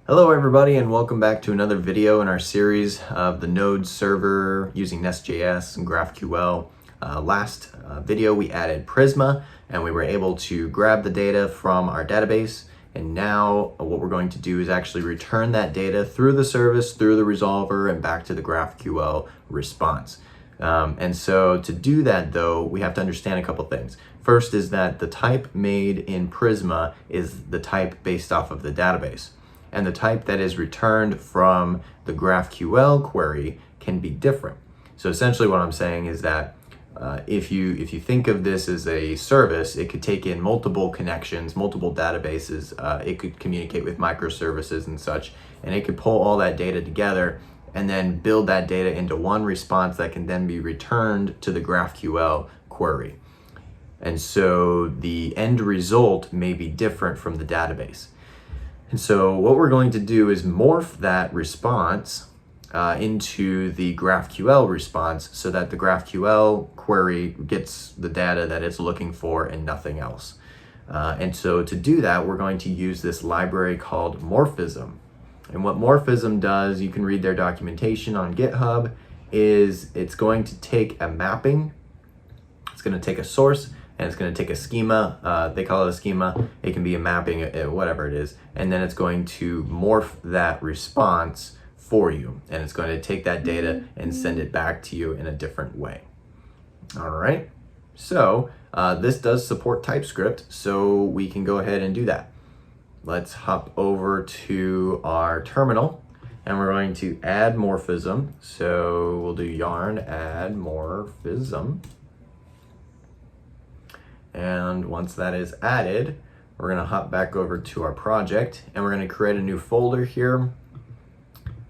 Hello everybody, and welcome back to another video in our series of the Node server using NestJS and GraphQL. Last video we added Prisma and we were able to grab the data from our database, and now what we're going to do is actually return that data through the service, through the resolver, and back to the GraphQL response. And so to do that though, we have to understand a couple things. First is that the type made in Prisma is the type based off of the database. And the type that is returned from the GraphQL query can be different. So essentially what I'm saying is that if you think of this as a service, it could take in multiple connections, multiple databases. It could communicate with microservices and such, and it could pull all that data together and then build that data into one response that can then be returned to the GraphQL query. And so the end result may be different from the database. And so what we're going to do is morph that response into the GraphQL response so that the GraphQL query gets the data that it's looking for and nothing else. And so to do that, we're going to use this library called Morphism. And what Morphism does, you can read their documentation on GitHub, is it's going to take a mapping, it's going to take a source, and it's going to take a schema. They call it a schema. It can be a mapping, whatever it is. And then it's going to morph that response for you. And it's going to take that data and send it back to you in a different way. All right. So this does support TypeScript, so we can go ahead and do that. Let's hop over to our terminal, and we're going to add Morphism. So we'll do yarn add Morphism. And once that is added, we're going to hop back over to our project, and we're going to create a new folder here.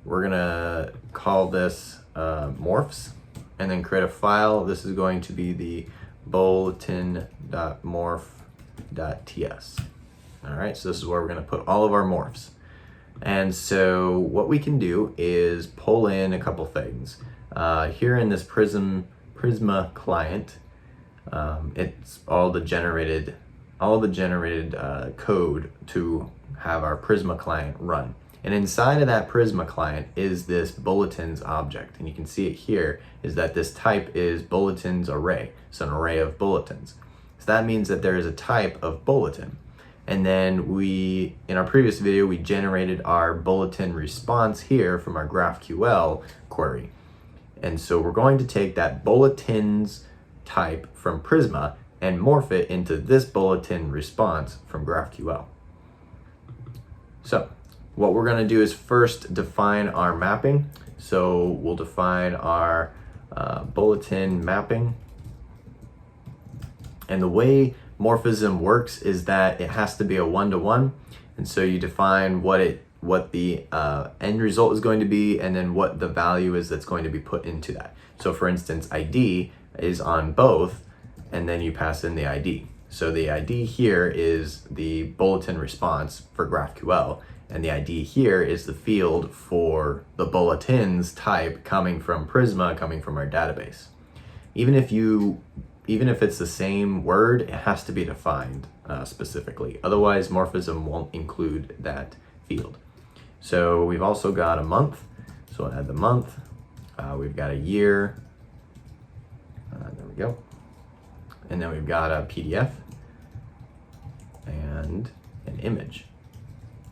We're going to call this morphs, and then create a file. This is going to be the bulletin.morph.ts. All right, so this is where we're going to put all of our morphs. And so what we can do is pull in a couple things. Here in this Prisma client, it's all the generated code to have our Prisma client run. And inside of that Prisma client is this bulletins object. And you can see it here is that this type is bulletins array. So an array of bulletins. So that means that there is a type of bulletin. And then in our previous video, we generated our bulletin response here from our GraphQL query. And so we're going to take that bulletins type from Prisma and morph it into this bulletin response from GraphQL. So what we're going to do is first define our mapping. So we'll define our bulletin mapping. And the way Morphism works is that it has to be a one-to-one. And so you define what the end result is going to be, and then what the value is that's going to be put into that. So for instance, ID is on both, and then you pass in the ID. So the ID here is the bulletin response for GraphQL, and the ID here is the field for the bulletins type coming from Prisma, coming from our database. Even if it's the same word, it has to be defined specifically. Otherwise, Morphism won't include that field. So we've also got a month, so I'll add the month. We've got a year. There we go. And then we've got a PDF and an image.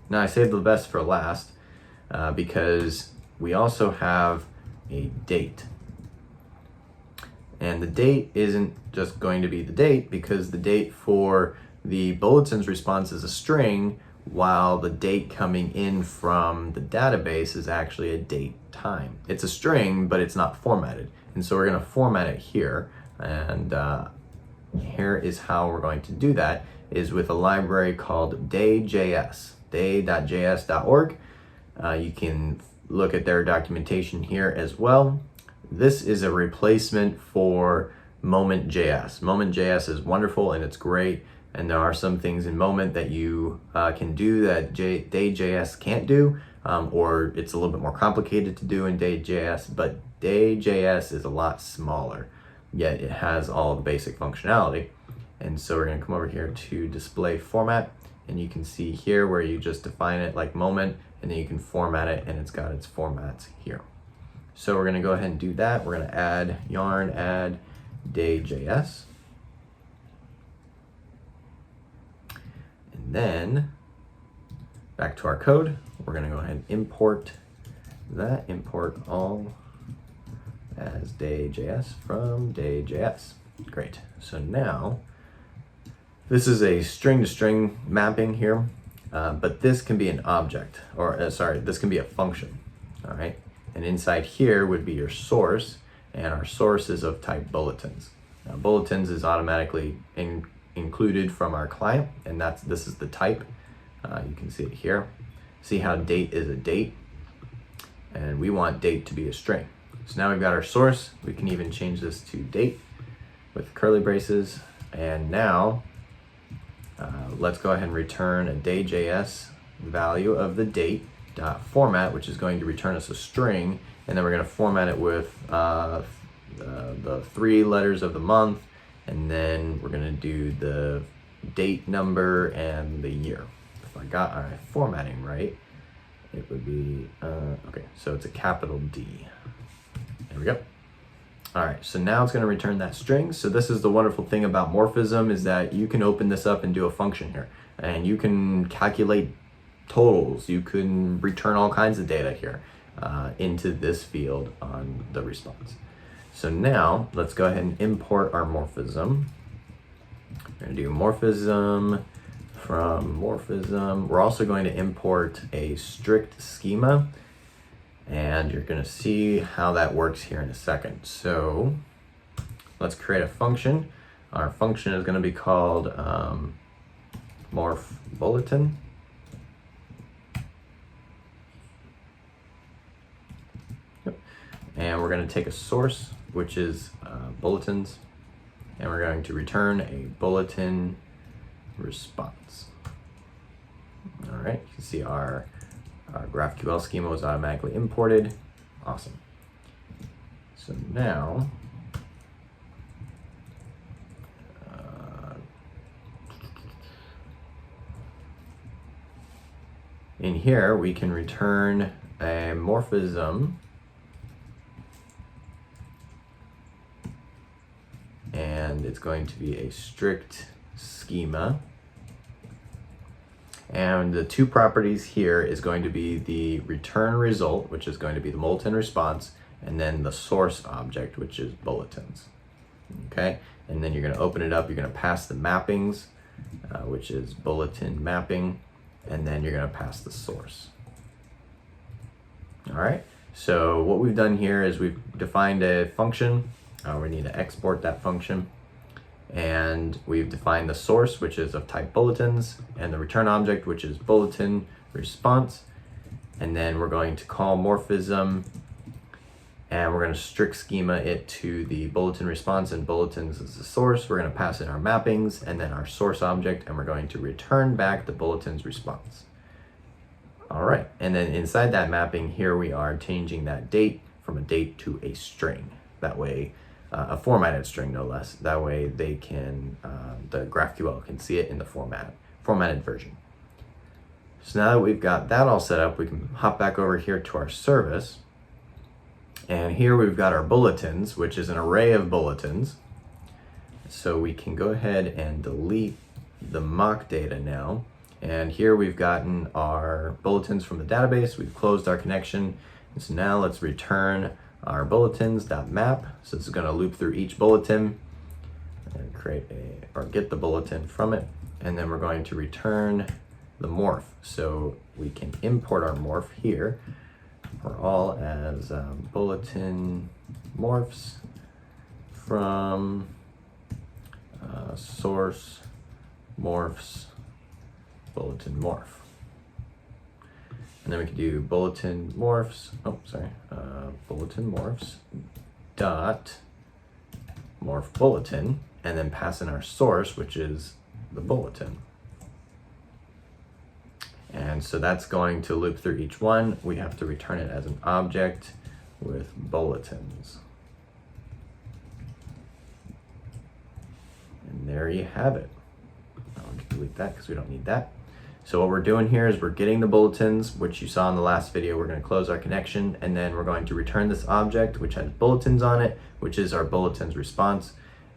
Now I saved the best for last because we also have a date. And the date isn't just going to be the date, because the date for the bulletins response is a string, while the date coming in from the database is actually a date time. It's a string, but it's not formatted. And so we're going to format it here. And here is how we're going to do that, is with a library called DayJS, day.js.org. You can look at their documentation here as well. This is a replacement for Moment.js. Moment.js is wonderful and it's great. And there are some things in Moment that you can do that DayJS can't do, or it's a little bit more complicated to do in DayJS, but DayJS is a lot smaller, yet it has all the basic functionality. And so we're going to come over here to display format, and you can see here where you just define it like Moment, and then you can format it, and it's got its formats here. So we're gonna go ahead and do that. We're gonna add yarn add DayJS. And then back to our code, we're gonna go ahead and import that, import all as DayJS from DayJS. Great. So now this is a string to string mapping here, but this can be an object, or this can be a function. All right. And inside here would be your source, and our source is of type bulletins. Now, bulletins is automatically included from our client, and this is the type. You can see it here. See how date is a date, and we want date to be a string. So now we've got our source. We can even change this to date with curly braces. And now let's go ahead and return a DayJS value of the date dot format, which is going to return us a string, and then we're going to format it with the 3 letters of the month, and then we're going to do the date number and the year. If I got our formatting right, it would be okay, so it's a capital D. There we go. All right, so now it's going to return that string. So this is the wonderful thing about Morphism, is that you can open this up and do a function here, and you can calculate totals. You can return all kinds of data here into this field on the response. So now let's go ahead and import our Morphism. We're going to do Morphism from Morphism. We're also going to import a strict schema, and you're going to see how that works here in a second. So let's create a function. Our function is going to be called morph bulletin. And we're going to take a source, which is bulletins, and we're going to return a bulletin response. All right, you can see our GraphQL schema was automatically imported. Awesome. So now, in here, we can return a morphism, and it's going to be a strict schema. And the 2 properties here is going to be the return result, which is going to be the bulletin response, and then the source object, which is bulletins. Okay, and then you're going to open it up. You're going to pass the mappings, which is bulletin mapping, and then you're going to pass the source. All right, so what we've done here is we've defined a function. We need to export that function. And we've defined the source, which is of type bulletins, and the return object, which is bulletin response. And then we're going to call Morphism, and we're going to strict schema it to the bulletin response, and bulletins is the source. We're going to pass in our mappings and then our source object, and we're going to return back the bulletin's response. All right, and then inside that mapping here, we are changing that date from a date to a string. That way, a formatted string, no less. That way they can, the GraphQL can see it in the formatted version. So now that we've got that all set up, we can hop back over here to our service. And here we've got our bulletins, which is an array of bulletins. So we can go ahead and delete the mock data now. And here we've gotten our bulletins from the database. We've closed our connection. And so now let's return our bulletins.map. So this is going to loop through each bulletin and get the bulletin from it. And then we're going to return the morph. So we can import our morph here for all as bulletin morphs from source morphs bulletin morph. And then we can do bulletin morphs, bulletin morphs dot morph bulletin, and then pass in our source, which is the bulletin. And so that's going to loop through each one. We have to return it as an object with bulletins. And there you have it. I'll delete that because we don't need that. So what we're doing here is we're getting the bulletins, which you saw in the last video. We're going to close our connection, and then we're going to return this object, which has bulletins on it, which is our bulletins response.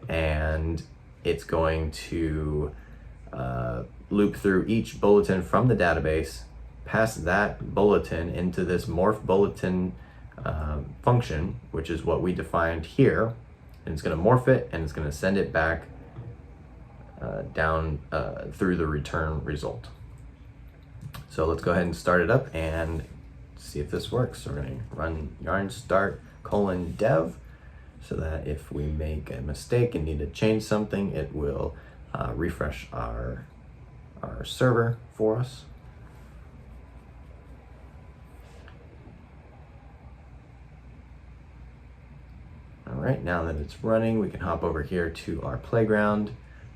And it's going to loop through each bulletin from the database, pass that bulletin into this morph bulletin function, which is what we defined here. And it's going to morph it, and it's going to send it back down through the return result. So let's go ahead and start it up and see if this works. So we're going to run yarn start :dev, so that if we make a mistake and need to change something, it will refresh our server for us. All right, now that it's running, we can hop over here to our playground,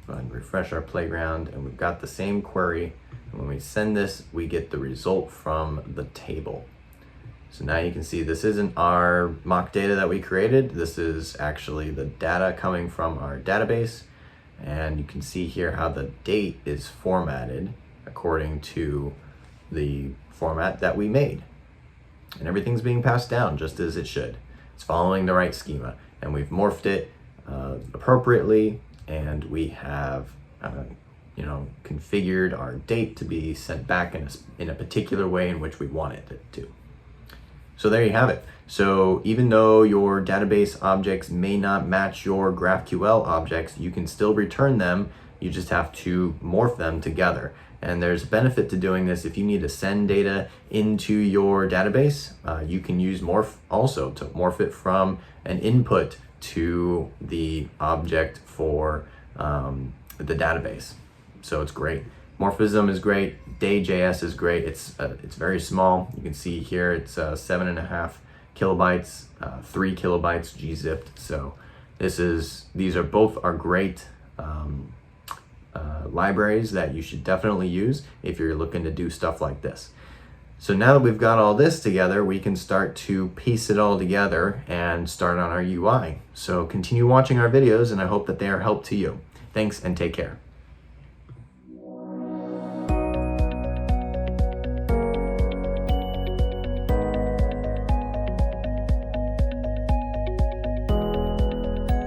go ahead and refresh our playground, and we've got the same query. And when we send this, we get the result from the table. So now you can see this isn't our mock data that we created. This is actually the data coming from our database. And you can see here how the date is formatted according to the format that we made. And everything's being passed down just as it should. It's following the right schema, and we've morphed it appropriately, and we have configured our date to be sent back in a particular way in which we want it to. So there you have it. So even though your database objects may not match your GraphQL objects, you can still return them. You just have to morph them together. And there's a benefit to doing this. If you need to send data into your database, you can use Morph also to morph it from an input to the object for the database. So it's great. Morphism is great. DayJS is great. It's very small. You can see here it's 7.5 kilobytes, 3 kilobytes gzipped. So these are both great libraries that you should definitely use if you're looking to do stuff like this. So now that we've got all this together, we can start to piece it all together and start on our UI. So continue watching our videos, and I hope that they are help to you. Thanks, and take care.